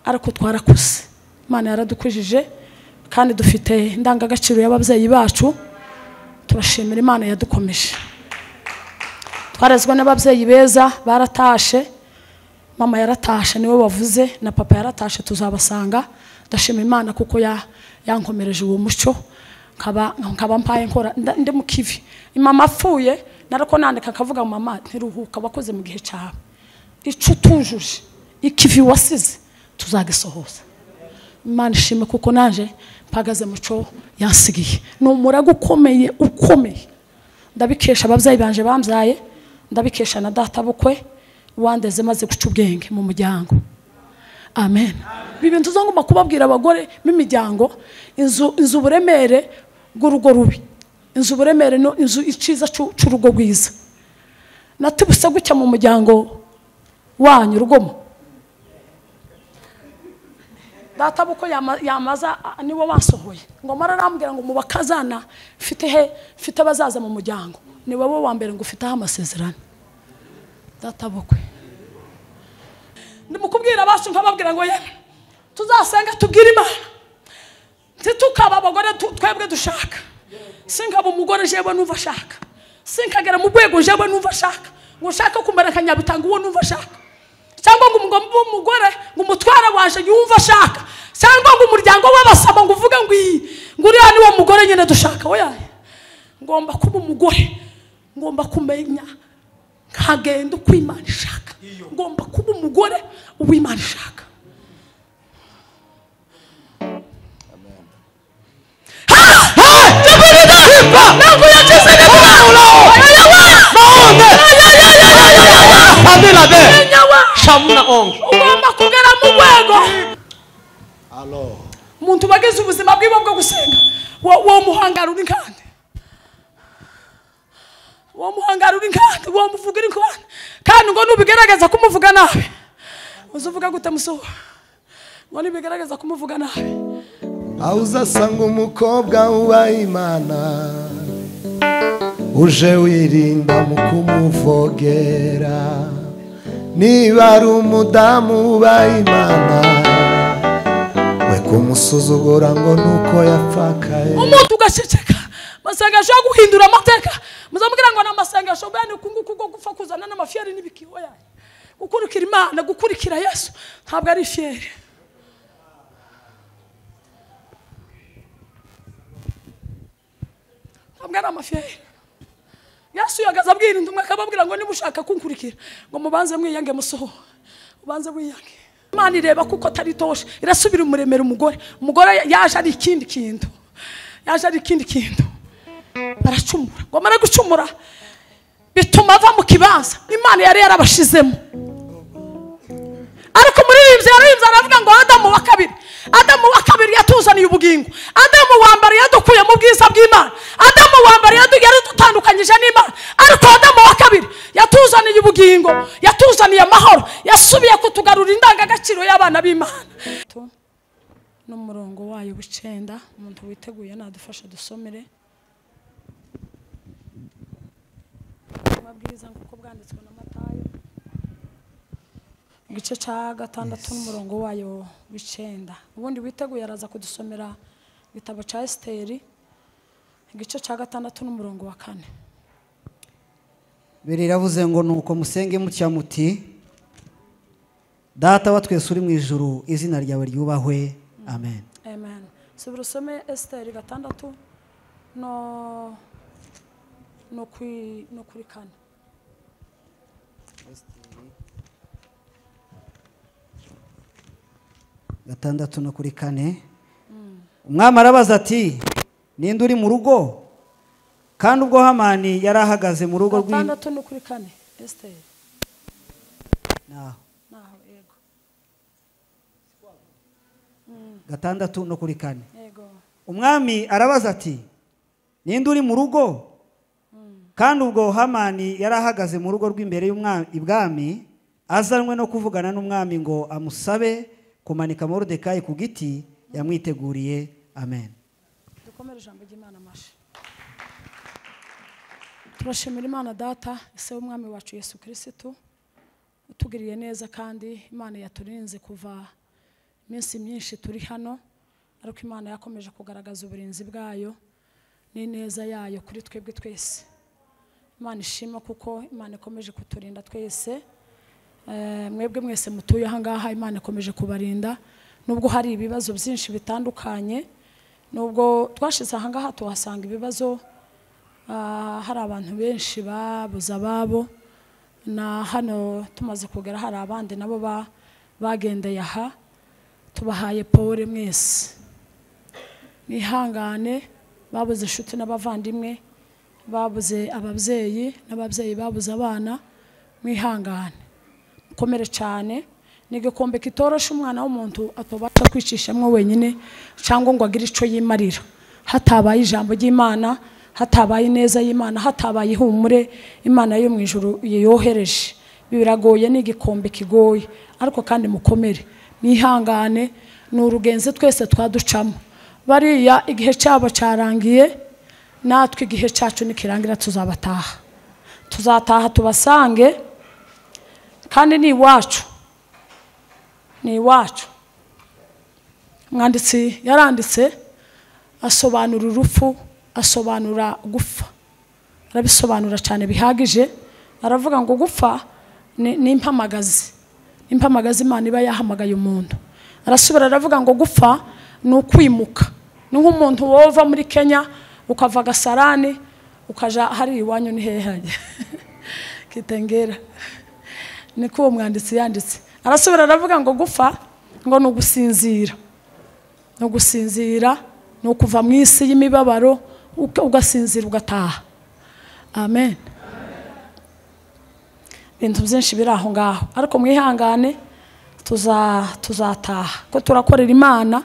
ariko twarakuze. Imana yaradukujije kandi dufite indangagaciro y'ababyeyi bacu. Turashimira Imana yadukomeje. Twarezwe n'ababyeyi beza, baratashe. Mama yaratashe niwe wavuze, na papa yaratashe, tuzabasanga. Ndashimira Imana kuko yankomereje uwo muco, nkaba mpaye nkora ndi mu kivi. Mama apfuye narako nandika akavuga mama ntiruhuka wakoze mu gihe cyawe. Ico tujuje ikivi wasize tuzagisohoza. Imana ishime kuko nanje mpagaze muco yansigiye. Numuraga ukomeye. Ndabikesha ababyeyi banje bambyaye, ndabikesha na data bukwe wandeze maze guca ubwenge mu muryango. Amen. Bibintu zongoma kubabwira abagore b'imiryango, inzu buremere bw'urugo rubi, inzu buremere no inzu iciza cy'urugo rwiza. Natubuse gucya mu muryango wanyu rugomo. Data buko yamaza niwo basohoye ngo mararambwira ngo mu bakazana fite bazaza mu muryango ni wowe wa mbere ngo ufite amasezerano. Data bukwe ndimukubwira abashu nkababwira ngo ye tuzasenga tubwira Imana titukaba abagore twebwe dushaka, sinkaba umugore jewe numva shaka, sinkagera mu rwego jewe numva shaka, ngo shaka kumara kanyabitanga uwo numva shaka, cyangwa ngo umugore ngo umutwara waje yumva shaka, cyangwa ngo umuryango w'abasaba ngo uvuge ngo uri hano wo mugore nyene dushaka. Oya, ngomba kuba umugore, ngomba kumenya nkagenda uko Imana ishaka, ngomba kuba umugore uw'Imana ishaka. Ugomba kugera mu rwego umuntu bageze ubuzima bwiwe bwo gusenga wo muhangarura inkande, wo muhangarura inkande, wo muvugira inkande, kandi ngo nubigerageza kumuvuga nabi uzuvuga gute musoho, ngo nubigerageza kumuvuga nabi awuzasanga umukobwa uba Imana uje wirinda mu kumuvogera, niba ari umudamu uba Imana we kumusuzugura ngo nuko yapfakaye. Umuntu ugaceceka masengesho yo guhindura amateka, muzamubwira ngo n'amasengesho bene kunguko go gupfa kuzana n'amafiyeri n'ibikiho yayo. Gukurikira Imana, gukurikira Yesu ntabwo ari fiyeri. Ntabwo ari amafiyeri. Yesu yagaza abwira indumwe akababwira ngo nimushaka kunkurikira ngo mubanze mwiyange musoho, ubanze wiyange. Imana ireba kuko tari toshe, irasubira umuremera umugore yaje ari ikindi kintu, yaje ari ikindi kintu. Baracumura ngo mara gucumura bituma ava mu kibanza Imana yari yarabashizemo. Ariko muri rimze aravuga ngo Adamu wa kabiri yatuzaniye ubugingo, Adamu wa mbere yadukuye mu bwiza bw'Imana, Adamu wa mbere yadutandukanyije n'Imana, ariko Adamu wa kabiri yatuzaniye ubugingo, yatuzaniye amahoro, yasubiye kutugarura indangagaciro y'abana b'Imana. N'umurongo wayo w'icenda umuntu witeguye nadufasha dusomere amabwiriza kuko bwanditswe na Matayo igice cya 6 n'umurongo wayo w'icenda. Ubundi witeguye araza kudusomera igitabo cya Esteri igice cya 6 n'umurongo wa 4. Biriravuze ngo nuko musenge mutya muti Data wa twese uri mu ijuru, izina ryawe ryubahwe. Amen. Amen. Subira usome Esteri 6 no kuri 4. Gatandatu no kuri 4. Umwami arabaza ati ninde uri mu rugo? Kandi ubwo Hamani yari ahagaze mu rugo rw'Imana. 6 no kuri 4 Esteri. Naho yego. 6 no kuri 4. Yego. Umwami arabaza ati ninde uri mu rugo? Kandi ubwo Hamani yari ahagaze mu rugo rw'imbere y'ibwami, azanwe no kuvugana n'umwami ngo amusabe kumanika Moridekayi ku giti yamwiteguriye. Amen. Dukomere ijambo ry'Imana mashi. Turashimira Imana Data ise w'umwami wacu Yesu Kristo utugiriye neza, kandi Imana yaturinze kuva iminsi myinshi turi hano, ariko Imana yakomeje kugaragaza uburinzi bwayo n'ineza yayo kuri twebwe twese. Imana ishima kuko Imana ikomeje kuturinda twese. Mwebwe mwese mutuye aha ngaha Imana ikomeje kubarinda, nubwo hari ibibazo byinshi bitandukanye, nubwo twashize aha ngaha tuhasanga ibibazo, hari abantu benshi babuze ababo, na hano tumaze kugera hari abandi nabo bagendeye aha. Tubahaye pole mwese, mwihangane, babuze inshuti n'abavandimwe, babuze ababyeyi n'ababyeyi babuze abana, mwihangane mukomere cyane. Ni igikombe kitoroshe umwana w'umuntu atobasha kwicishamo wenyine cyangwa ngo agire icyo yimarira, hatabaye ijambo ry'Imana, hatabaye neza y'Imana, hatabaye ihumure Imana yo mu ijuru yohereje. Biragoye, ni igikombe kigoye, ariko kandi mukomere mwihangane. Ni urugenzi twese twaducamo. Bariya igihe cyabo cyarangiye, natwe igihe cyacu nikirangira tuzabataha, tuzataha tubasange, kandi ni iwacu, ni iwacu. Umwanditsi yaranditse asobanura urupfu, asobanura gupfa, arabisobanura cyane bihagije. Aravuga ngo gupfa ni impamagazi, impamagazi Imana iba yahamagaye umuntu. Arasubira aravuga ngo gupfa ni ukwimuka, ni nk'umuntu wova muri Kenya ukava Gasarani ukaja hari iwanyu ni hehe Kitengera. Niko uwo mwanditsi yanditse. Arasubira aravuga ngo gupfa ngo ni ugusinzira, no gusinzira ni ukuva mu isi y'imibabaro ugasinzira ugataha. Amen. Ibintu byinshi biri aho ngaho, ariko mwihangane tuzataha, ko turakorera Imana.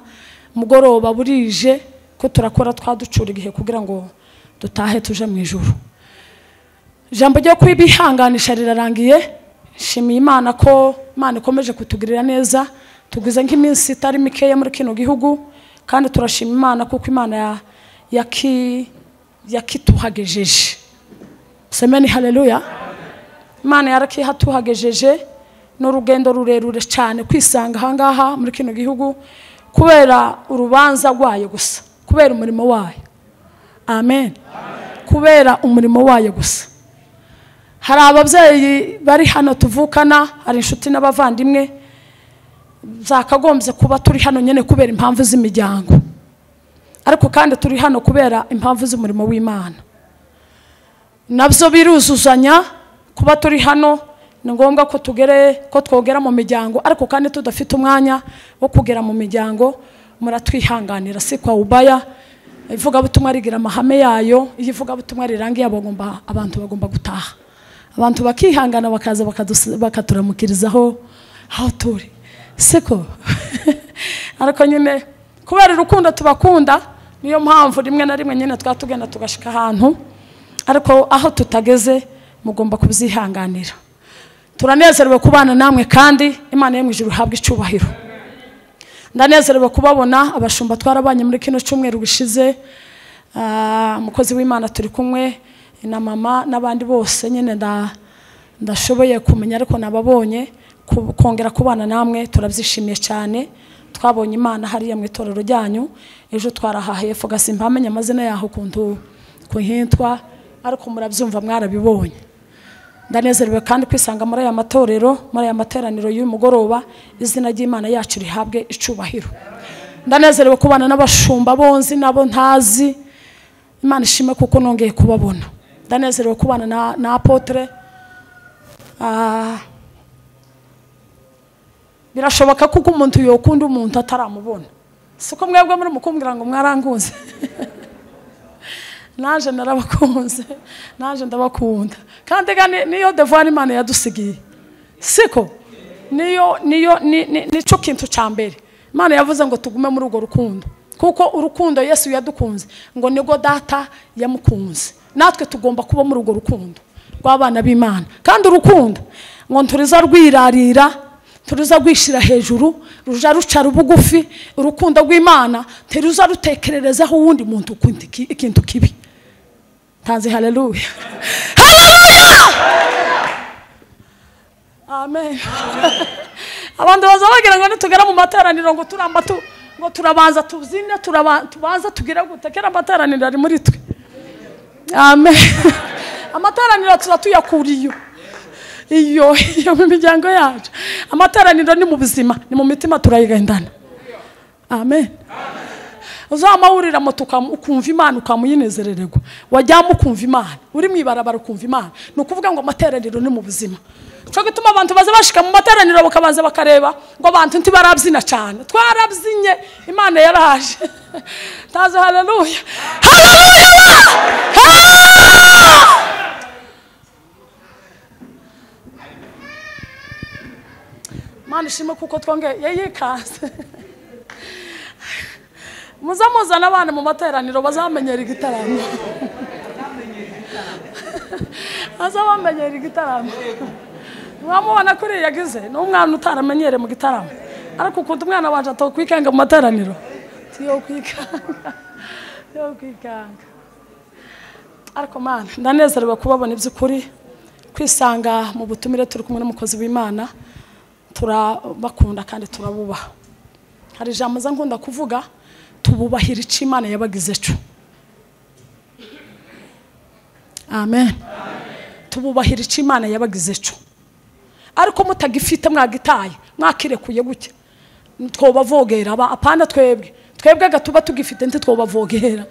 Mugoroba burije ko turakora twaducura igihe kugira ngo dutahe tuje mu ijuru. Ijambo ryo kwibihanganisha rirarangiye. Shimiye Imana ko Imana ikomeje kutugirira neza, tugize nk'iminsi itari mikeya muri kino gihugu, kandi turashima Imana kuko Imana yakituhagejeje. Semeni haleluya. Imana yarakihatuhagejeje, n'urugendo rurerure cyane kwisanga aha ngaha muri kino gihugu, kubera urubanza rwayo gusa, kubera umurimo wayo. Amen. Kubera umurimo wayo gusa. Hari ababyeyi bari hano tuvukana, hari inshuti n'abavandimwe, zakagombye kuba turi hano nyene kubera impamvu z'imiryango, ariko kandi turi hano kubera impamvu z'umurimo w'Imana. Nabyo biruzuzanya. Kuba turi hano ni ngombwa ko twogera mu miryango, ariko kandi tudafite umwanya wo kugera mu miryango. Muratwihanganira, si kwa ubaya. Ivuga butumwa rigira amahame yayo, ivuga butumwa rirangiye abantu bagomba gutaha. Abantu bakihangana bakaza bakaturamukirizaho aho turi, siko ariko nyine kubera urukundo tubakunda, niyo mpamvu rimwe na rimwe nyine twatugenda tugashika ahantu, ariko aho tutageze mugomba kubyihanganira. Turanezerewe kubana namwe, kandi Imana yo mu ijuru ihabwe icyubahiro. Ndanezerewe kubabona abashumba twarabanye muri kino cyumweru gishize. Umukozi w'Imana turi kumwe na mama n'abandi bose nyine ndashoboye kumenya, ariko nababonye kongera kubana namwe turabyishimiye cyane. Twabonye Imana hariya mu itorero ryanyu, ejo twarahahe fogasi mpamenye amazina yaho kuntu kuhintwa, ariko murabyumva mwarabibonye. Ndanezerewe kandi kwisanga muri aya matorero, muri aya materaniro y'uyu mugoroba. Izina ry'Imana yacu rihabwe icubahiro. Ndanezerewe kubana n'abashumba bonzi nabo ntazi. Imana ishime kuko nongeye kubabona. Ndanezerewe kubana na apotre. Birashoboka kuko umuntu yokunda umuntu ataramubona, siko mwebwe muri mukumbwira ngo mwarangunze. Naje narabakunze, naje ndabakunda, kandi niyo devoir Imana yadusigiye, siko nico kintu cyambere. Imana yavuze ngo tugume muri urwo rukundo, kuko urukundo Yesu yadukunze ngo nigo data yamukunze. Natwe tugomba kuba muri urwo rukundo rw'abana b'Imana, kandi urukundo ngo nturiza rwirarira, turiza gwishira hejuru, ruja ruca rubugufi. Urukundo rw'Imana teruza rutekererezaho uwundi muntu ikintu kibi. Tanzi haleluya. Haleluya. Amen. abantu baza bagira ngo nitugera mu materaniro ngo turamba ngo turabanza tuzine tubanza tugira gutekera amateraniro ari muri twe. Amen. Amateraniro tuyakuriye iyo mu miryango yacu. Amateraniro ni mu buzima, ni mu mitima turayigendana. Amen. Uzamahurira moto ukumva Imana ukamuyinezerererwa. Wajyamo ukumva Imana, uri mwibarabara ukumva Imana. Nukuvuga ngo amateraniro ni mu buzima. Cyo gituma abantu baza bashika mu materaniro bakabanza bakareba ngo abantu ntibarabyina cyane. Twarabzinye, Imana yaraje. Taze haleluya. Haleluya. Mana shima kuko twongeye yikaze. Muzamuzana abana mu materaniro bazamenyera igitaramo. Bazamenyera igitaramo. Mwamubona kuri yagize n'umwana utaramenyere mu gitaramo. Ariko ukunda umwana wanje atokwikenga mu materaniro. Tiyo kwikanga. Tiyo kwikanga. Ariko mana ndanezerewe kubabona iby'ukuri kwisanga mu butumire turi kumwe n'umukozi w'Imana. Turabakunda kandi turabubaha. Hari ijambo nkunda kuvuga tububahira icyo Imana yabagize cyo. Amen. Tububahira icyo Imana yabagize cyo. Ariko mutagifite mwagitaye mwakirekuye gutya twobavogera apana twebwe gatuba tugifite nti twobavogera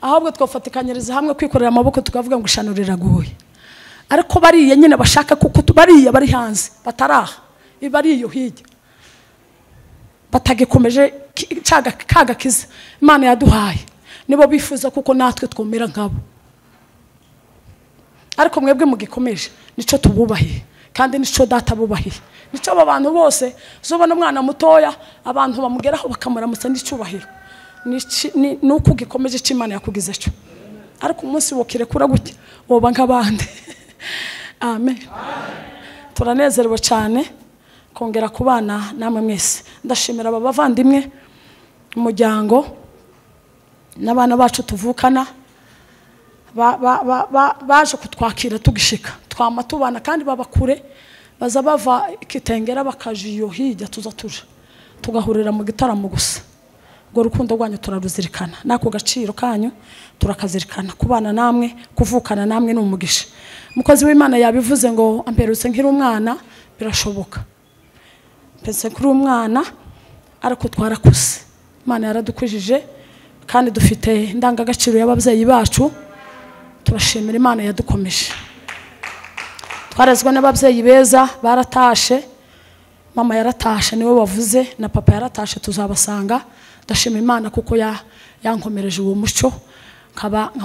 ahubwo twofatikanyiriza hamwe kwikorera amaboko tukavuga ngo ishanurira guye. Ariko bariye nyine bashaka kuko tubariye bari hanze bataraha ibariyo hirya batagikomeje kaga kiza Imana yaduhaye nibo bifuza kuko natwe twomera nkabo. Ariko mwebwe mugikomeje nico tububahiye kandi nico data bubahiye. Nico abantu bose zobona umwana mutoya abantu bamugeraho bakamuramutsa n'icubahiro. Nuko gikomeje cy'Imana yakugize cyo. Ariko umunsi wokirekura gute woba nk'abandi. Amen. Turanezerewe cyane kongera kubana namwe mwese. Ndashimira aba bavandimwe umuryango n'abana bacu tuvukana baje kutwakira tugishika twama tubana kandi babakure baza bava Kitengera bakajiyo hirya tuza tugahurira mu gitaramo gusa. Ngo rukundo rwanyu turaruzirikana nako gaciro kanyu turakazirikana kubana namwe kuvukana namwe n'umugisha. Mukozi w'Imana yabivuze ngo amperutse nkiri umwana birashoboka. Pese kuri umwana ariko twarakuze. Imana yaradukujije kandi dufite indangagaciro y'ababyeyi bacu. Turashimira Imana yadukomeje. Twarezwe n'ababyeyi beza baratashe. Mama yaratashe niwe wavuze na papa yaratashe tuzabasanga. Ndashimira Imana kuko yankomereje uwo muco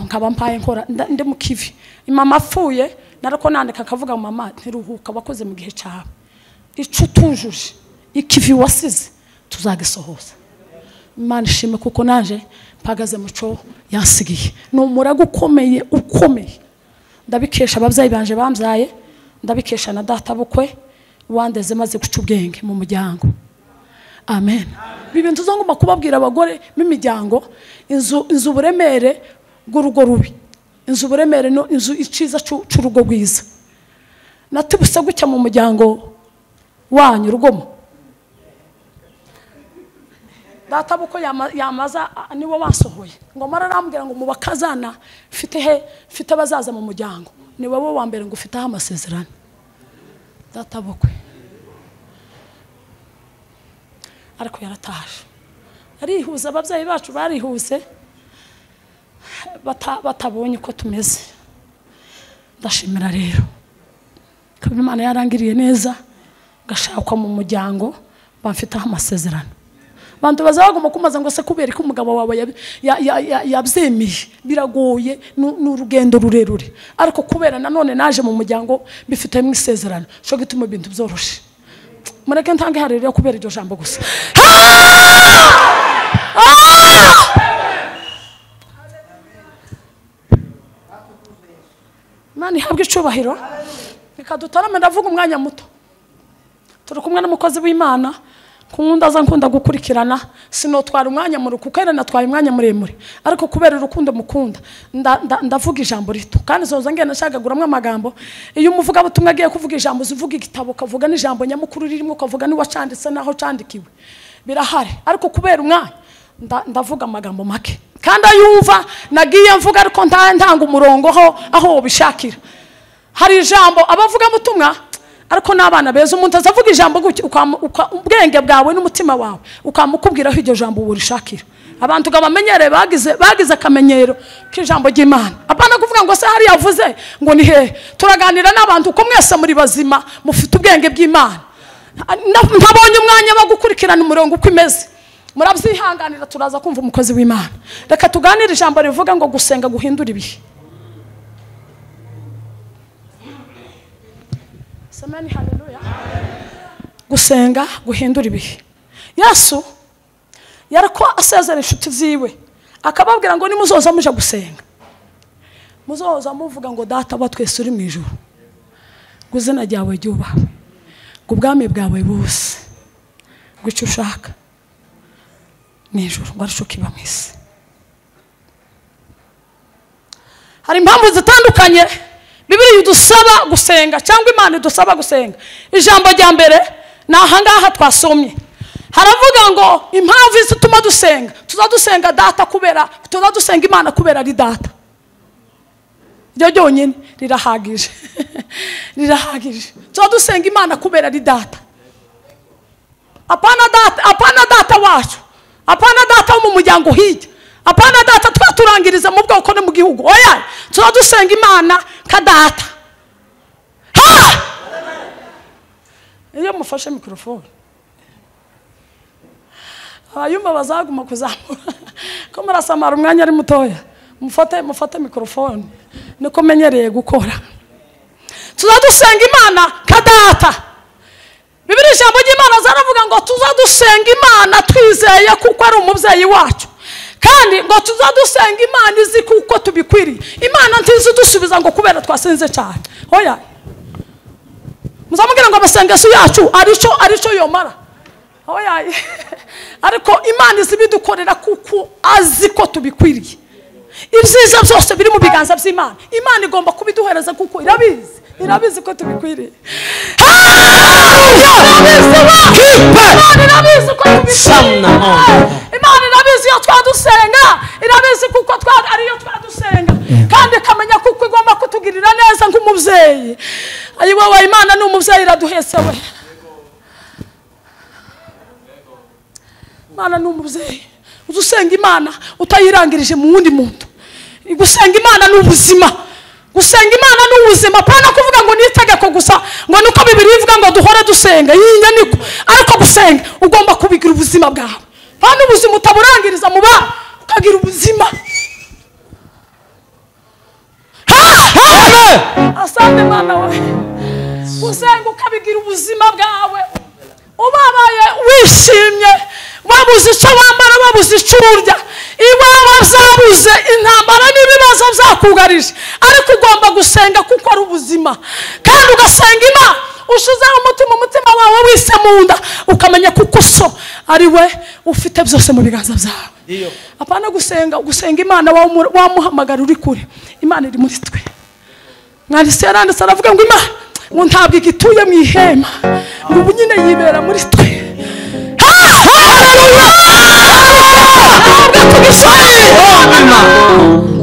nkaba mpaye nkora ndi mu kivi. Mama apfuye narako nandika kavuga mama ntiruhuka bakoze mu gihe cyawe. Ico tujuje ikivi wasize tuzagisohoza. Imana ishime kuko naje mpagaze muco yansigiye. Numuraga ukomeye. Ndabikesha ababyeyi banje bambyaye, ndabikesha na data bukwe wandeze maze guca ubwenge mu muryango. Amen. Bibintu zongoma kubabwira abagore b'imiryango inzu buremere bw'urugo rubi. Inzu buremere no inzu iciza c'urugo rwiza. Natubuse gucya mu muryango wanyu rugomo. Data buko yamaza niwo wasohoye ngo mararambwira ngo mubakazana fite abazaza mu muryango ni wowe wa mbere ngo ufite amasezerano. Data bukwe ariko yarataje arihuza ababyeyi bacu barihuse batabonye uko tumeze. Ndashimira rero ko Imana yarangiriye neza gashakwa mu muryango bamfitaho amasezerano. Bantu bazaguma kumaza ngo se kubera ko umugabo wawe yabyemeye biragoye n'urugendo rurerure. Ariko kubera nanone naje mu muryango bifite mu isezerano cyo gituma ibintu byoroshe. Mureke ntange harero kubera iryo jambo gusa. Mani habwe icubahiro. Reka dutarame ndavuga umwanya muto. Turi kumwe n'umukozi w'Imana kunkunda aza nkunda gukurikirana sinotwara umwanya muri kuko natwaye umwanya muremure ariko kubera urukundo mukunda ndavuga ijambo rito kandi zoza ngenda nshagaguramwe amagambo iyo umuvuga butumwa agiye kuvuga ijambo zivuga igitabo kavuga n'ijambo nyamukuru ririmo kavuga ni wacanditse naho candikiwe birahari ariko kubera umwanya ndavuga amagambo make kandi ayumva nagiye mvuga ariko ntanga umurongo aho bishakira hari ijambo abavuga butumwa ariko n'abana beza umuntu azavuga ijambo ubwenge bwawe n'umutima wawe ukamukubwiraho iryo jambo urishakira abantu gabamenyere bagize akamenyero k'ijambo ry'Imana apana kuvuga ngo se hari yavuze ngo ni he turaganira n'abantu uko mwese muri bazima mufite ubwenge bw'Imana ntabonye umwanya wo gukurikirana umurongo uko imeze murabyihanganira turaza kumva umukozi w'Imana reka tuganire ijambo rivuga ngo gusenga guhindura ibihe Samani haleluya gusenga guhindura ibihe Yesu yarako asezera inshuti ziwe akababwira ngo nimuzoza muje gusenga muzoza muvuga ngo data wa twese uri mu ijuru guzina ryawe ryubaha ubwami bwawe bose gucyo ushaka mu ijuru ngo arusho kiba mu isi hari impamvu zitandukanye Bibiliya idusaba gusenga cyangwa Imana idusaba gusenga ijambo rya mbere nahangaha twasomye haravuga ngo impamvu zituma dusenga tuzadusenga data kubera tuzadusenga Imana kubera ari data ryo ryonyine rirahagije rirahagije tuzadusenga Imana kubera ari data apana data wacu apana data wo mu muryango hirya apana data twaturangiriza mu bwoko no mu gihugu oya tuzadusenga Imana ka data iyo mufashe mikrofone ayumva bazaguma kuzamura ko murasamara umwanya ari mutoya mufate mikrofone niko menyereye gukora tuzadusenga Imana ka data Bibiliya ijambo ry'Imana zaravuga ngo tuzadusenga Imana twizeye kuko ari umubyeyi wacu kandi ngo tuzadusenga Imana izi kuko tubikwiriye Imana ntizi dusubiza ngo kubera twasenze cyane oya muzamubwira ngo abasengesho yacu arico yomara oya ariko Imana izi bidukorera kuko azi ko tubikwiriye ibyiza byose biri mu biganza by'Imana Imana igomba kubiduhereza kuko irabizi ko tubikwiriye Imana irabizi yo twadusenga irabizi kuko ariyo twadusenga kandi kamenya kuko igomba kutugirira neza nk'umubyeyi ayiwe wa Imana ni umubyeyi iraduhese we Imana ni umubyeyi udusenga Imana utayirangirije mu wundi muntu gusenga Imana ni ubuzima gusenga Imana ni ubuzima pana kuvuga ngo ni itegeko gusa ngo nuko Bibiliya ivuga ngo duhore dusenga yinyaniko ariko gusenga ugomba kubigira ubuzima bwawe pana ubuzima utaburangiriza mu bana ukagira ubuzima asante Mana we gusenga ukabigira ubuzima bwawe ubabaye wishimye wabuze icyo wambara wabuze icyo urya iwawe zabuze intambara n'ibibazo byakugarije ariko ugomba gusenga kuko ari ubuzima kandi ugasenga Imana ushizeho umutima wawe wise mu nda ukamenya kuko so ari we ufite byose mu biganza byawe apana gusenga Imana wamuhamagara uri kure Imana iri muri twe mwanditse yaranditse aravuga ngo Imana ngo ntabwo igituye mu ihema ngo ubu nyine yibera muri twe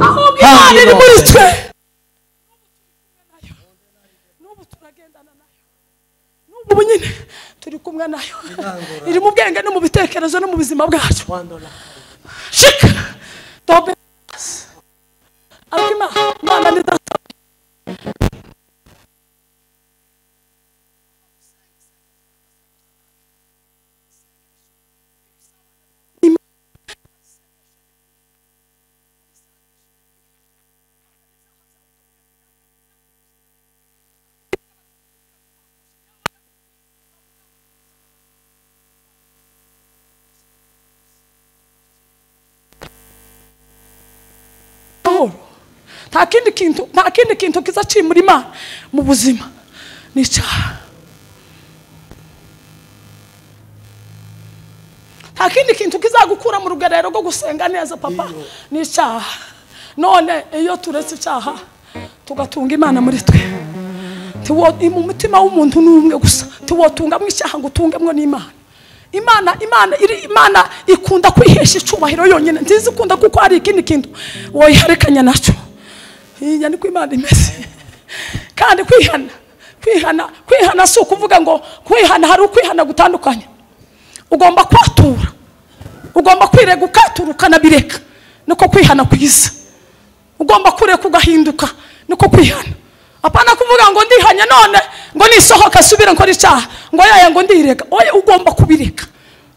ahubwo Imana iri muri twe n'ubu turagendana nayo n'ubu nyine turi kumwe nayo iri mu bwenge no mu bitekerezo no mu buzima bwacu shika dobe ariko Imana ni data nta kindi kintu kizacimura Imana mu buzima ni icyaha nta kindi kintu kizagukura mu rugerero rwo gusenga neza papa ni icyaha. None iyo turetse icyaha tugatunga Imana muri twe, mu mutima w'umuntu n'umwe gusa tuwotungamo icyaha ngo utungemo n'Imana. Imana ikunda kwihesha icubahiro yonyine, nziza ikunda kuko hari ikindi kintu woyiharekanya nacyo. Iya niko Imana imeze. Kandi kwihana si ukuvuga ngo kwihana hari ukwihana gutandukanye. Ugomba kwatura, ugomba kwirega ukatura ukanabireka, niko kwihana kwiza. Ugomba kureka ugahinduka, niko kwihana. Apana kuvuga ngo ndihanya none ngo nisohoka subira nkora icyaha ngo yaya ngo ndirega. Oya, ugomba kubireka,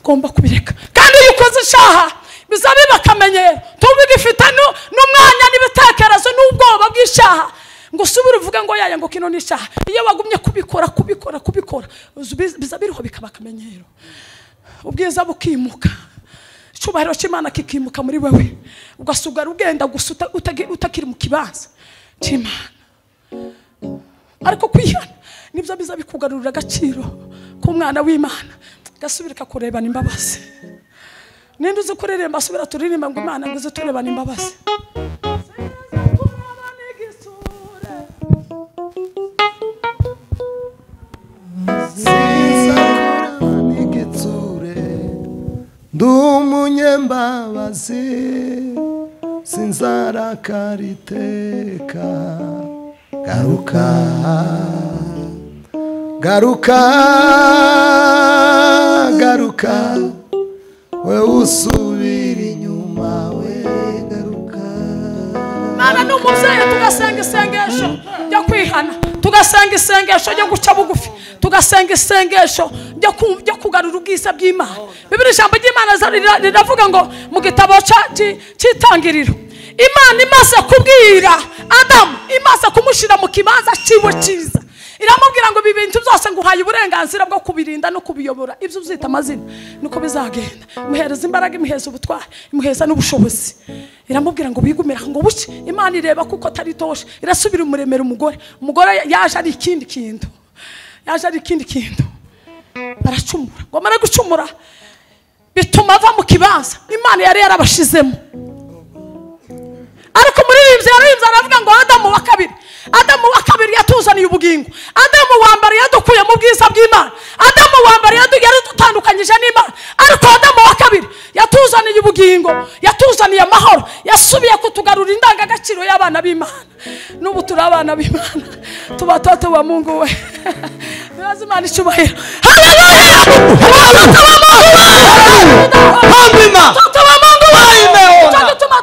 ugomba kubireka. Kandi iyo ukoze icyaha bizabiba akamenyero, tubigifite n'umwanya n'ibitekerezo n'ubwoba bw'icyaha ngo subira uvuga ngo yaya ngo kino ni icyaha. Iyo wagumye kubikora bizabiriho bikaba akamenyero, ubwiza bukimuka, icubahiro cy'Imana kikimuka muri wewe, ugasugara ugenda gusa utakiri mu kibanza cy'Imana. Ariko kwihana nibyo biza bikugarurira agaciro k'umwana w'Imana, gasubira kurebana imbabazi. Ninde uzi kuririmba asubira turirimba ngo Imana ngo turebana imbabazi. Ndumunyembabazi sinzarakara iteka. Garuka we usubira inyuma we garuka. Mana n'umubyeyi tugasenga isengesho ryo kwihana, tugasenga isengesho ryo guca bugufi, tugasenga isengesho ryo kugarura ubwiza bw'Imana. Bibiri ijambo ry'Imana riravuga ngo mu gitabo cy'Itangiriro, Imana imaze kubwira Adamu, imaze kumushyira mu kibanza cyiwe cyiza, iramubwira ngo ibi bintu byose nguhaye uburenganzira bwo kubirinda no kubiyobora. Ibyo uzita amazina nuko bizagenda. Imuhereza imbaraga, imuhereza ubutwari, imuhereza n'ubushobozi. Iramubwira ngo bigumira ngo buke. Imana ireba kuko atari toshe, irasubira umuremera umugore. Umugore yaje ari ikindi kintu, baracumura. Ngo amara gucumura bituma ava mu kibanza Imana yari yarabashizemo. Ariko umuririmbyi yaririmbye aravuga ngo Adamu wa kabiri yatuzaniye ubugingo. Adamu wa mbere yadukuye mu bwiza bw'Imana. Adamu wa mbere yaradutandukanyije n'Imana. Ariko Adamu wa kabiri yatuzaniye ubugingo, yatuzaniye amahoro, yasubiye kutugarura indangagaciro y'abana b'Imana. N'ubu turi abana b'Imana, tuba watoto wa Mungu we. Lazima icubahiro. Haleluya! Watoto wa Mungu we.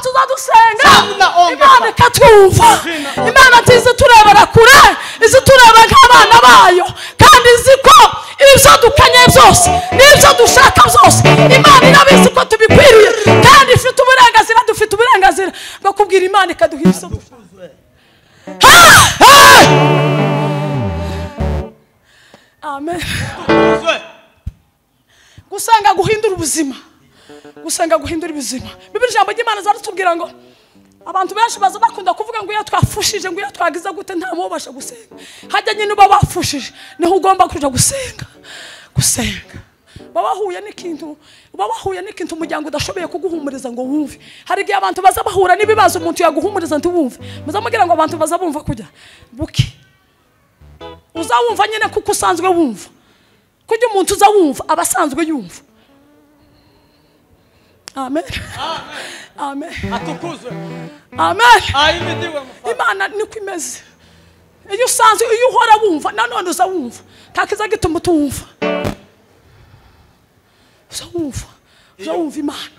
Tuzadusenga Imana ikatwumva. Imana tizi turebera kure, izi tureba nk'abana bayo, kandi izi ko ibyo dukeneye byose n'ibyo dushaka byose Imana irabizi ko tubikwiriye, kandi dufite uburenganzira bwo kubwira Imana ikaduha ibyo dushaka. Amen. Gusenga guhindura ubuzima, gusenga guhindura ubuzima. Bibiri ijambo ry'Imana zaratubwira ngo abantu benshi baza bakunda kuvuga ngo iyo twafushije, ngo iyo twagize gute nta mubasha gusenga. Hajya nyine uba bafushije niho ugomba kuja gusenga. Babahuye n'ikintu umuryango udashoboye kuguhumuriza ngo wumve. Hari igihe abantu baza bahura n'ibibazo umuntu yaguhumuriza ntiwumve. Muzamugira ngo abantu baza bumva kujya buki. Uzawumva nyine kuko usanzwe wumva. Kujya umuntu uzawumva abasanzwe yumva. Amen. Amen. Atukuzwe. Amen. Ayimidiwe mufana. Imana niko imeze. Iyo usanzwe iyo uhora wumva nanone uzawumva. Takiza gituma utumva. Uzawumva Imana.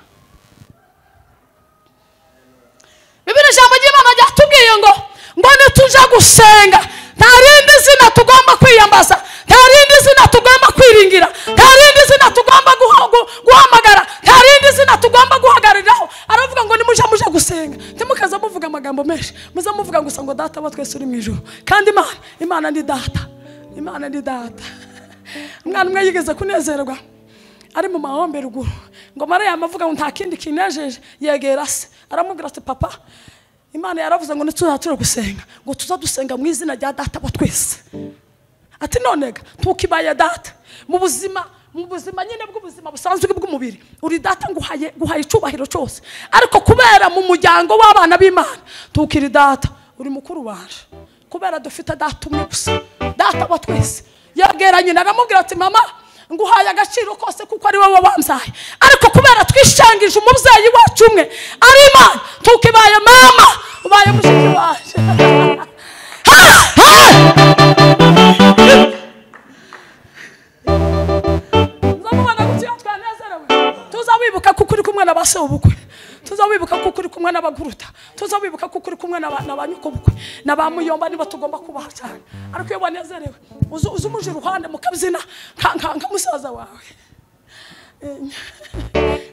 Bibiri ijambo ry'Imana ryatubwiye ngo nituja gusenga nta rindi zina tugomba kwiyambaza, nta rindi zina tugomba kwiringira, nta rindi zina tugomba guhamagara, nta rindi zina tugomba guhagariraho. Aravuga ngo nimuje gusenga timukaza muvuga amagambo menshi, muza muvuga gusa ngo data wa twese uri mu ijuru. Kandi Imana ni data. Imana ni data. Umwana umwe yigeze kunezerwa ari mu mahombe ruguru, ngo Mariya amavuga ngo nta kindi kinejeje, yegera se aramubwira ati papa, Imana yaravuze ngo nituzatura gusenga ngo tuzadusenga mu izina rya data wa twese. Ati nonega tukibaye data mu buzima mu buzima nyine bw'ubuzima busanzwe bw'umubiri uri data nguhaye icubahiro cyose, ariko kubera mu muryango w'abana b'Imana tukiri data uri mukuru wanje, kubera dufite data umwe gusa, data wa twese. Yabwira nyina aramubwira ati mama nguhaye agaciro kose kuko ari wowe wambyaye, ariko kubera twishangije umubyeyi wacu umwe ari Imana tukibaye mama ubaye mushiki wacu. Tuzawibuka kuko uri kumwe n'abase ubukwe, tuzawibuka kuko uri kumwe n'abaguruta, tuzawibuka kuko uri kumwe n'abanyuko bukwe n'abamuyomba, niba tugomba kubaha cyane. Ariko iyo banezerewe uzi umuje uruhande mukabyina nka musaza wawe,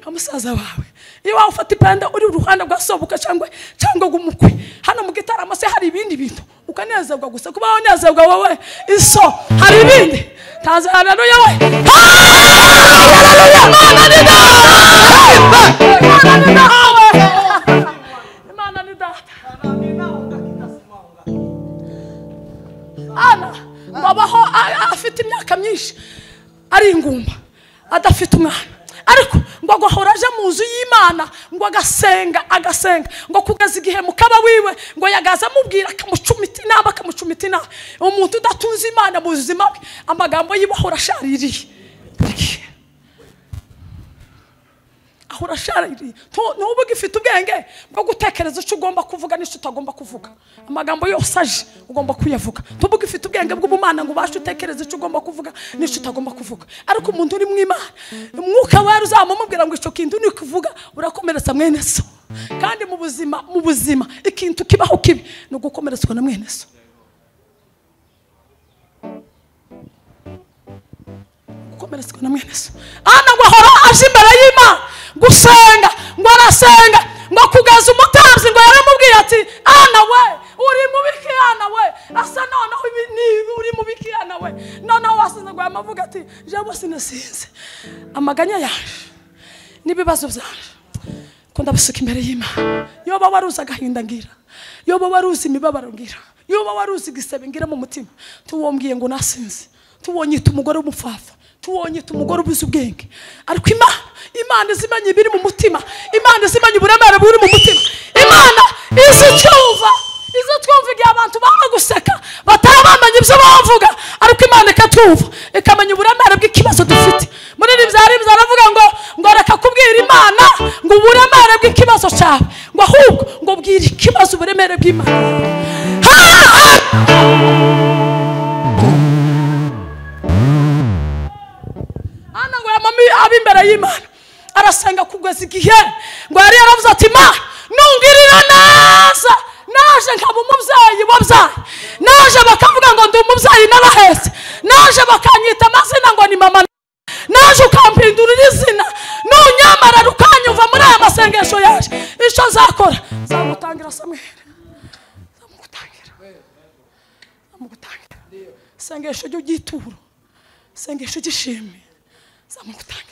nka musaza wawe. Iyo wawe ufata ipenda uri uruhande rwa sobuka cyangwa rw'umukwe, hano mu gitaramo se hari ibindi bintu ukanezerwa gusa, kuba wanezerwa wowe iso hari ibindi taza. Haleluya we, Imana ni data. Ana babaho afite imyaka myinshi ari ingumba adafite umwana, ariko ngo agahora aje mu nzu y'Imana ngo agasenga ngo kugeza igihe mukaba wiwe ngo yagaza amubwira akamucumita inama. Umuntu udatunze Imana mu buzima bwe amagambo y'ibahora ashaririye, ahora ashaririye. N'ubu gifite ubwenge bwo gutekereza icyo ugomba kuvuga n'icyo utagomba kuvuga. Amagambo yose aje ugomba kuyavuga. N'ubu gifite ubwenge bw'ubumana ngo ubashe utekereza icyo ugomba kuvuga n'icyo utagomba kuvuga. Ariko umuntu uri mu Imana umwuka wera uzamumubwira ngo icyo kintu ni kuvuga urakomeretsa mwene so. Kandi mu buzima ikintu kibaho kibi no gukomeretswa na mwene so. Gukomeretswa na mwene so. Ana ngo ahora aje imbere y'Imana gusenga, ngo arasenga ngo kugeza umutamzi ngo yaramubwiye ati Ana we uri mubiki, Ana we asa noneho uri mubiki, Ana we noneho wasinze ngo amavuga ati jewe sinasinze amaganya yaje n'ibibazo byanje ko ndabisuka imbere y'Imana. Yoba waruza agahinda ngira, yoba waruza imibabaro ngira, yoba waruza igisebe ngira mu mutima, tuwombwiye ngo nasinze, tuwonyita umugore w'umupfafa, tuwonyita umugore ubuze ubwenge. Ariko Imana izimanye ibiri mu mutima, Imana izimanye uburemere buri mu mutima. Imana izitwumva igihe abantu baba guseka bataba bamenya ibyo bavuga, ariko Imana ikatwumva ikamenya uburemere bw'ikibazo dufite. Muri ibi byari byaravuga ngo reka kubwira Imana ngo uburemere bw'ikibazo cyawe, ngo ahubwo ngo bwira ikibazo uburemere bw'Imana. Ana ngo yamami abimbere y'Imana arasenga kugeza igihe ngo yari yaravuze ati Imana nungirira neza, naje nkaba umubyeyi wabyaye, naje bakavuga ngo ndi umubyeyi n'abahetse, naje bakanyita amazina ngo ni mama, naje ukampindurira izina, nunyamara rukanyumva muri aya masengesho yaje, icyo nzakora zamutangira Samweli, zamugutangira sengesho ry'igituro, sengesho ry'ishimwe zamugutangira.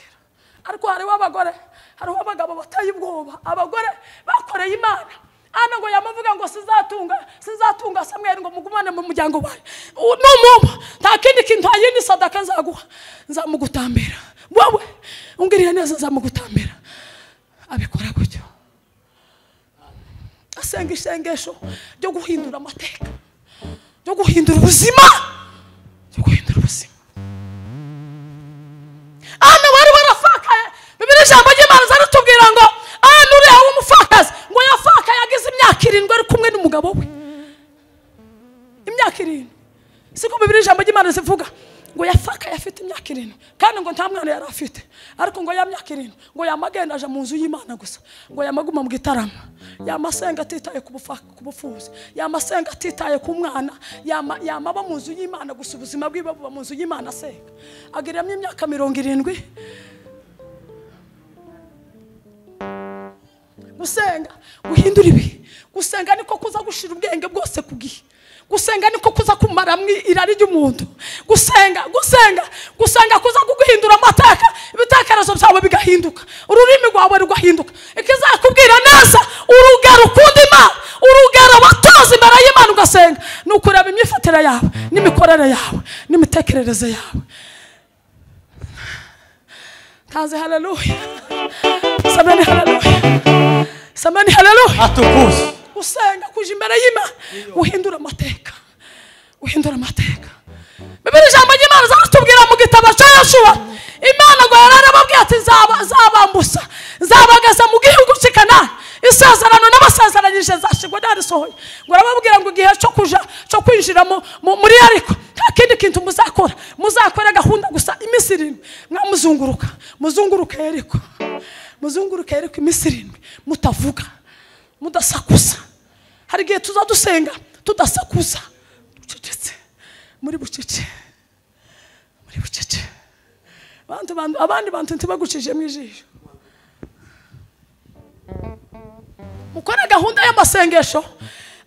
Ariko hariho abagore, hariho abagabo bateye ubwoba, abagore bakoreye Imana. Ana ngo yamavuga ngo sizatunga Samweli ngo mugumane mu muryango wawe, n'umumpa nta kindi kintu ayindi sadaka nzaguha, nzamugutambira wowe ungiriye neza, nzamugutambira. Abikora gutyo, asenga isengesho ryo guhindura amateka, ryo guhindura ubuzima, ryo guhindura ubuzima. Ana wari warafakaye, Bibiliya ijambo ry'Imana zaratubwira ngo Ana uriya w'umupfakazi ngo yafakaye yagize imyaka 7 ari kumwe n'umugabo we. Imyaka 7 siko Bibiliya ijambo ry'Imana zivuga ngo yafakaye afite imyaka 7 kandi ngo nta mwana yari afite, ariko ngo ya myaka 7 ngo yamagenda aje mu nzu y'Imana gusa, ngo yamaguma mu gitaramo, yamasenga atitaye ku bufuzi, yamasenga atitaye ku mwana, yamaba mu nzu y'Imana gusa, ubuzima bwiwe buba mu nzu y'Imana asenga. Agiramye imyaka 70 gusenga, guhindura ibi. Gusenga niko kuza gushira ubwenge bwose ku gihe. Gusenga niko kuza kumara irari ry'umuntu. Gusenga kuza kuguhindura amateka, ibitekerezo byawe bigahinduka, ururimi rwawe rugahinduka. Ikizakubwira neza urugero ukunda Imana, urugero watoza imbere y'Imana ugasenga, nukureba imyifatire yawe n'imikorere yawe n'imitekerereze yawe. Haze haleluya. Samani haleluya. Samani haleluya. Atukuzwe. Usenga kuja imbere y'Imana uhindura amateka. Uhindura amateka. Bibiri jambo ry'Imana zaratubwira mu gitabo cya Yoshua. Imana ngo yarababwiye ati zabambusa. Zabagaza mu gihugu cy'Ikanani. Isezerano n'abasezeranyije zashigwa narisohoye. Ngo arababwira ngo igihe cyo kuja cyo kwinjira muri Yeriko kindi kintu muzakora. Muzakora gahunda gusa imisirindwi. Mwamuzunguruka. Muzunguruka Yeriko. Muzunguruka Yeriko imisirindwi. Mutavuga. Mudasakuza. Hari igihe tuzadusenga tudasakuza. Ducecetse. Muri bucece. Muri bucece. Abandi bantu ntibagucije mu ijisho. Mukora gahunda y'amasengesho.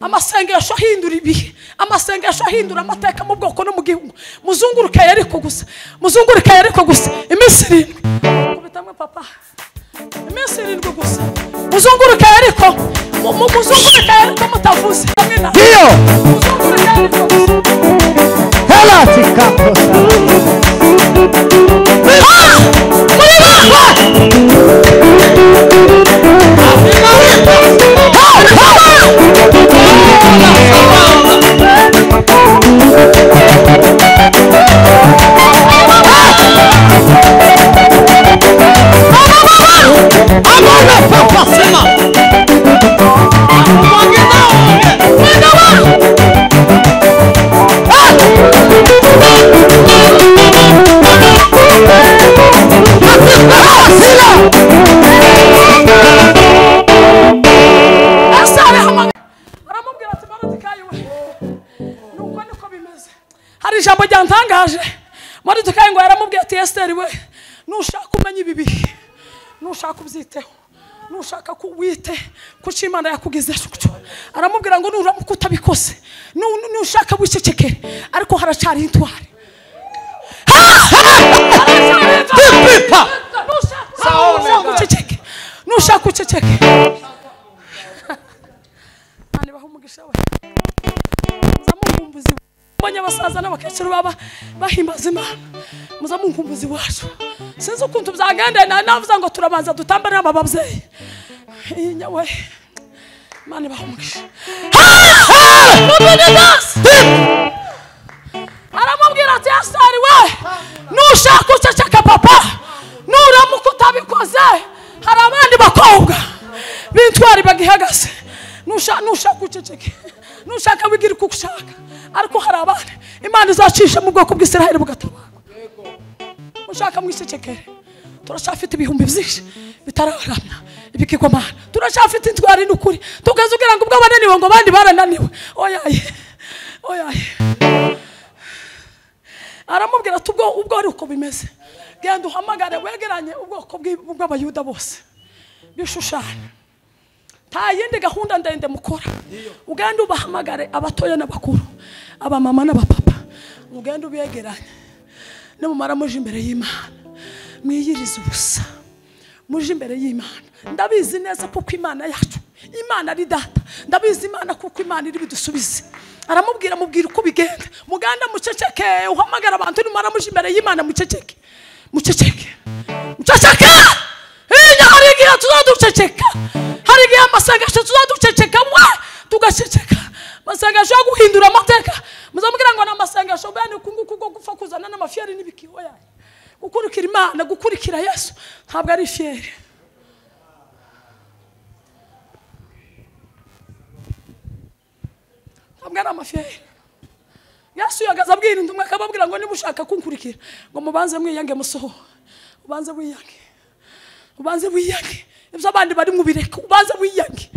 Amasengesho ahindura ibihe. Amasengesho ahindura amateka mu bwoko no mu gihugu. Muzunguruka Yeriko gusa. Muzunguruka Yeriko gusa. Imisirindwi. Kubitamwe papa. Imisirindwi gusa. Muzunguruka Yeriko. Muzunguruka Yeriko mutavuze. Dio. Muzunguruka Yeriko gusa. Hela tikaposa. Ijambo ryantangaje muri tukaye ngo yaramubwiye ati Esther we nushaka kumenya ibi bihe nushaka ubyiteho nushaka kuwite kuko Imana yakugize cyo aramubwira ngo nuramuka utabikose nushaka wicecekere ariko haracari intwari nushaka uceceke ani bahumugisha we zamukumbuzi Banya basaza n'abakecuru baba bahimbaza Imana muzamunkumbuzi wacu sinzi ukuntu byagenda navuze ngo turabanza dutambare n'ababyeyi inyawe Imana bahumugisha aramubwira ati Esther we nushaka uceceka papa nuramuka utabikoze hari abandi bakobwa b'intwari bagihagaze nushaka uceceke nushaka wigira uko ushaka ariko hari abandi Imana izacisha mu bwoko bw'Isiraheli bugatabara ushaka mwisecekere turashafite ibihumbi byinshi bitararamya ibikigomana turashafite intwari n'ukuri tukazugira ngo ubwo abananiwe ngo abandi barananiwe oyaye oyaye aramubwira ati ubwo ari uko bimeze genda uhamagare wegeranye ubwoko bw'abayuda bose bishushanya ta yindi gahunda ndende mukora ugenda ubahamagare abatoya n'abakuru abamama n'abapapa ugenda ubegeranye n'umumara muje imbere y'Imana mwiyiriza ubusa muje imbere y'Imana ndabizi neza kuko Imana yacu Imana ari data ndabizi Imana kuko Imana iri bidusubize aramubwira mubwira uko bigenda muganda muceceke uhamagara abantu n'umumara muje imbere y'Imana muceceke muceceke hari igihe tuzaduceceka hari igihe amasengesho tuzaduceceka we tugaceceka amasengesho yo guhindura amateka muzamubwira ngo n'amasengesho bene ukunguku go gupfa kuzana n'amafiyeri n'ibikiho yayo gukurikira Imana gukurikira Yesu ntabwo ari fiyeri ntabwo ari amafiyeri Yesu yagaza abwira indumwe akababwira ngo niba ushaka kunkurikira ngo mubanze mwiyange musoho ubanze wiyange ubanze wiyange ibyo abandi bari mu bireka ubanze wiyange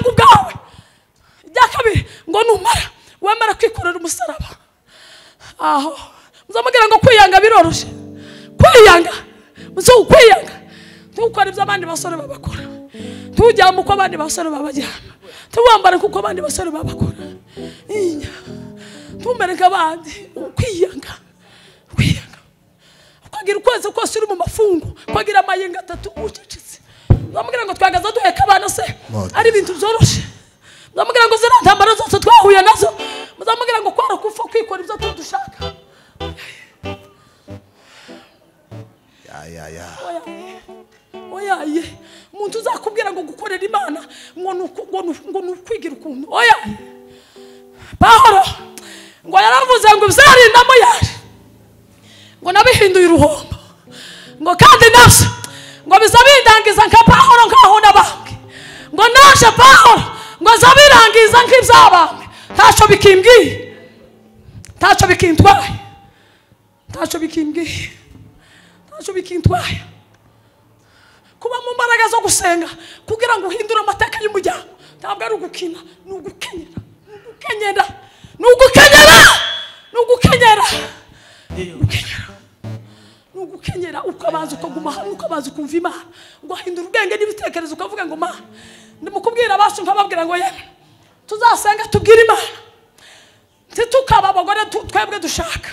ubwawe ijya kabiri ngo numara wemera kwikorera umusaraba aho muzamubwira ngo kwiyanga biroroshe kwiyanga kwiyanga ntukore ibyo abandi basore babakora tujyamo uko abandi basore babajyana tubambara kuko abandi basore babakora tumere nk'abandi kwiyanga kwagira ukwezi kose uri mu mafungo kwagira amayenga 3 ucecetse bamubwira ngo twagaza duheka abana se ari ibintu byoroshe bamubwira ngo zirantambara zose twahuye nazo muzamubwira ngo kwara kufa kwikora ibyo dushaka ayaya oya umuntu uzakubwira ngo gukorera Imana ngo nukwigira ukuntu oya Pawulo ngo yaravuze ngo bizarindamo yaje ngo nabihinduye uruhombo ngo kandi nafse ngo bizabindangiza nka Pawulo nkaho nabambwe ngo naje Pawulo ngo zabirangiza nk'ibyabambwe ntacyo bikimbwiye ntacyo bikintwaye kuba mu mbaraga zo gusenga kugira ngo uhindure amateka y'umuryango ntabwo ari ugukina ni ugukenyera ukabanza ukaguma hamwe ukabanza ukumva Imana ugahindura ubwenge n'ibitekerezo ukavuga ngo Mana ndimukubwira abacu nkababwira ngo yewe tuzasenga tubwire Imana ntitukaba abagore twebwe dushaka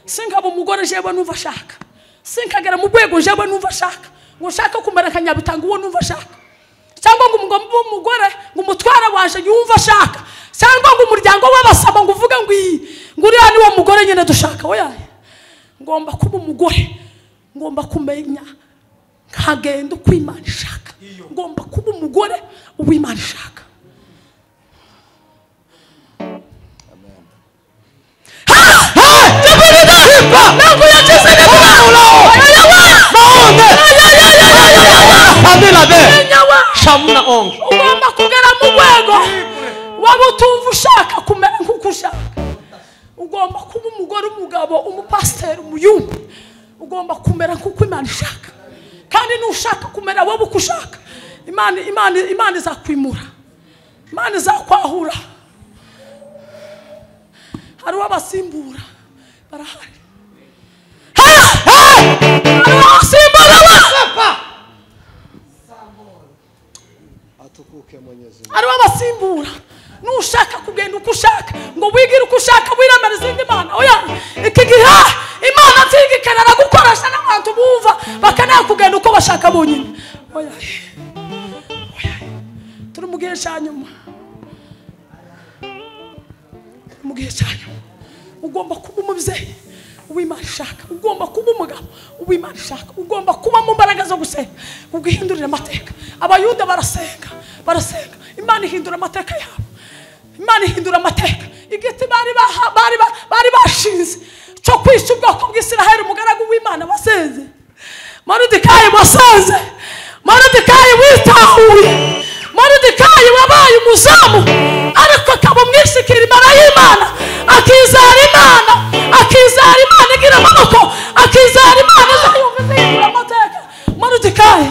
sinkaba umugore jewe numva ashaka sinkagera mu rwego jewe numva ashaka ngo ushaka kumera akanyabitanga uwo numva ashaka cyangwa ngo umugore ngo umutwara waje yumva ashaka cyangwa ngo umuryango w'abasaba ngo uvuge ngo uriya ni wo mugore nyine dushaka oya ngomba kuba umugore ngomba kumenya nkagenda uko Imana ishaka ngomba kuba umugore uw'Imana ishaka ugomba kugera mu rwego waba utumva ushaka kumera nk'uko ushaka ugomba kuba umugore umugabo umupasiteri umuyumbi ugomba kumera nk'uko Imana ishaka kandi nushaka kumera wowe uko ushaka Imana izakwimura Imana izakwahura hari abasimbura barahari hari abasimbura nushaka kugenda uko ushaka ngo wigire uko ushaka wiramara izindi Mana oya iki gihe Imana ntigikenera gukoresha n'abantu bumva bakanaya kugenda uko bashaka bonyine oya turi mu gihe cya nyuma ugomba kuba umubyeyi uw'Imana ishaka ugomba kuba umugabo uw'Imana ishaka ugomba kuba mu mbaraga zo gusenga ugihindurira amateka abayuda barasenga Imana ihindura amateka yabo Imana ihindura amateka igiti bari bashinze cyo kwica ubwoko bw'Isiraheli umugaragu w'Imana wasenze Moridekayi wasenze Moridekayi witahuye Moridekayi wabaye umuzamu ariko akaba umwishikira imbere y'Imana akizera Imana igira amaboko akizera Imana izayumva ihindura amateka Moridekayi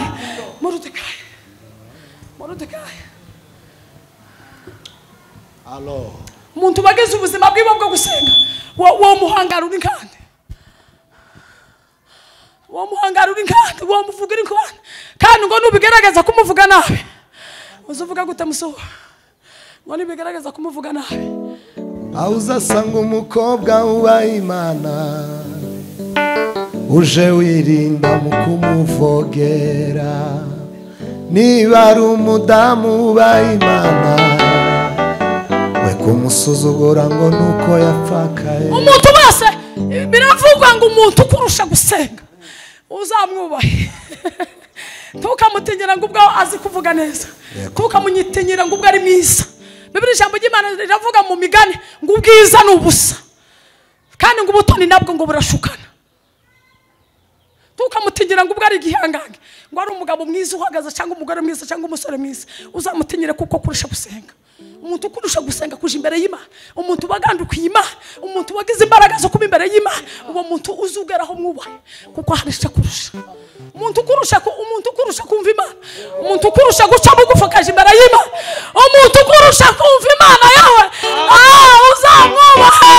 umuntu bageze ubuzima bwiwe bwo gusenga wo muhangarura inkande wo muvugira inkande kandi ngo nubigerageza kumuvuga nabi uzuvuga gute musoho ngo nibigerageza kumuvuga nabi aho uzasanga umukobwa wubaha Imana uje wirinda mu kumuvogera niba ari umudamu wubaha Imana kumusuzugura ngo nuko yapfakaye umuntu wese biravugwa ngo umuntu ukurusha gusenga uzamwubahe ntukamutinyira ngo ubwo azi kuvuga neza ntukamunyitinyira ngo ubwo ari mwiza Bibiliya ijambo ry'Imana riravuga mu migani ngo ubwiza ni ubusa kandi ngo ubutoni nabwo ngo burashukana ntukamutinyira ngo ubwo ari igihangange ngo ari umugabo mwiza uhagaze cyangwa umugore mwiza cyangwa umusore mwiza uzamutinyire kuko kurusha gusenga umuntu kurusha gusenga kuje imbere y'Imana umuntu bagandukiye Imana umuntu wagize imbaraga zo kuba imbere y'Imana uwo muntu uzugeraho mwubahe kuko harisha kurusha umuntu kurusha kumva Imana umuntu kurusha guca bugufi kaje imbere y'Imana umuntu kurusha kumva Imana yawe uzamwubahe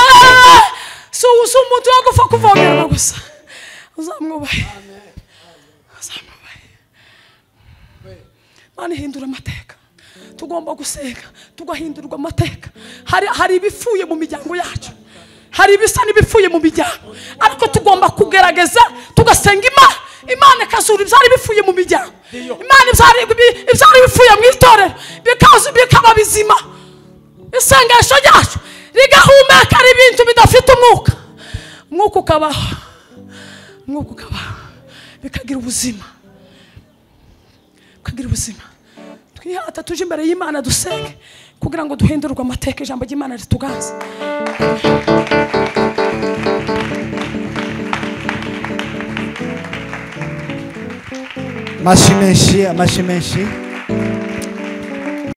so umuntu wagufa kuvogera gusa uzamwubahe Imana ihindura amateka tugomba gusenga tugahindurwa amateka hari ibifuye mu miryango yacu hari ibisa n'ibipfuye mu miryango ariko tugomba kugerageza tugasenga Imana ikazura ibyari bifuye mu miryango Imana ibyari bifuye mu itorero bikaba bizima isengesho ryacu rigahumeka ibintu bidafite umwuka ukabaho bikagira ubuzima, bikagira ubuzima. Twihata tuje imbere y'Imana dusenge kugira ngo duhindurwe amateka, ijambo ry'Imana rituganze. Amashi menshi, amashi menshi.